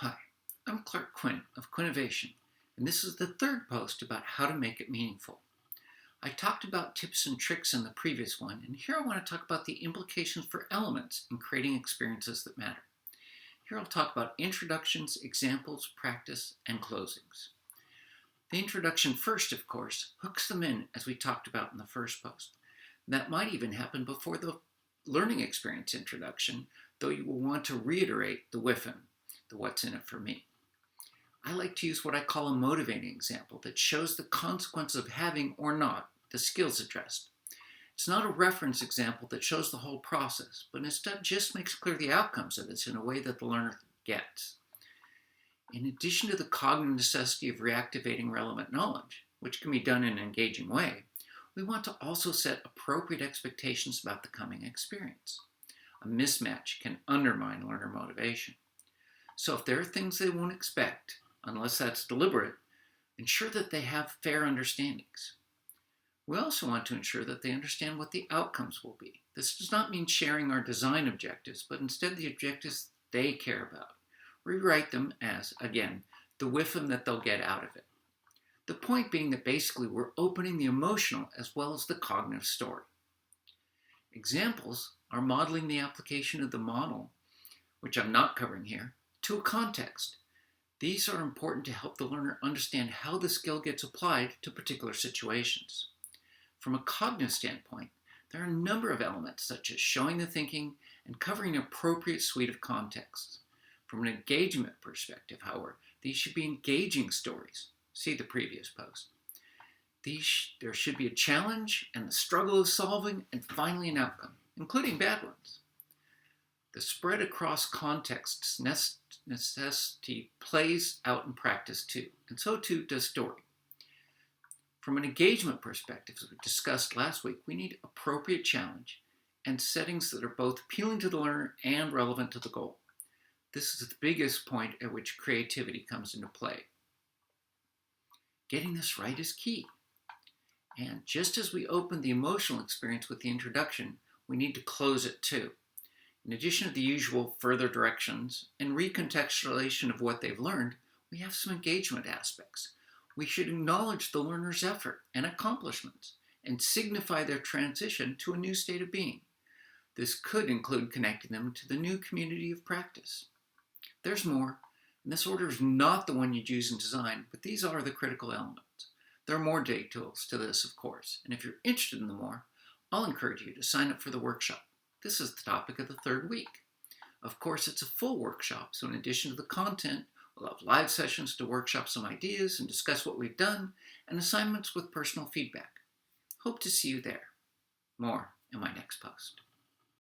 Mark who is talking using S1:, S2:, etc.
S1: Hi, I'm Clark Quinn of Quinnovation, and this is the third post about how to make it meaningful. I talked about tips and tricks in the previous one, and here I want to talk about the implications for elements in creating experiences that matter. Here I'll talk about introductions, examples, practice, and closings. The introduction first, of course, hooks them in as we talked about in the first post. That might even happen before the learning experience introduction, though you will want to reiterate the WIFM, the what's in it for me. I like to use what I call a motivating example that shows the consequence of having or not the skills addressed. It's not a reference example that shows the whole process, but instead just makes clear the outcomes of this in a way that the learner gets. In addition to the cognitive necessity of reactivating relevant knowledge, which can be done in an engaging way, we want to also set appropriate expectations about the coming experience. A mismatch can undermine learner motivation. So if there are things they won't expect, unless that's deliberate, ensure that they have fair understandings. We also want to ensure that they understand what the outcomes will be. This does not mean sharing our design objectives, but instead the objectives they care about. Rewrite them as, again, the WIFM that they'll get out of it. The point being that basically we're opening the emotional as well as the cognitive story. Examples are modeling the application of the model, which I'm not covering here, to a context. These are important to help the learner understand how the skill gets applied to particular situations. From a cognitive standpoint, there are a number of elements such as showing the thinking and covering an appropriate suite of contexts. From an engagement perspective, however, these should be engaging stories. See the previous post. There should be a challenge and the struggle of solving, and finally an outcome, including bad ones. The spread across contexts necessity plays out in practice too, and so too does story. From an engagement perspective, as we discussed last week, we need appropriate challenge and settings that are both appealing to the learner and relevant to the goal. This is the biggest point at which creativity comes into play. Getting this right is key. And just as we open the emotional experience with the introduction, we need to close it too. In addition to the usual further directions and recontextualization of what they've learned, we have some engagement aspects. We should acknowledge the learner's effort and accomplishments and signify their transition to a new state of being. This could include connecting them to the new community of practice. There's more, and this order is not the one you'd use in design, but these are the critical elements. There are more details to this, of course, and if you're interested in the more, I'll encourage you to sign up for the workshop. This is the topic of the third week. Of course, it's a full workshop, so in addition to the content, we'll have live sessions to workshop some ideas and discuss what we've done, and assignments with personal feedback. Hope to see you there. More in my next post.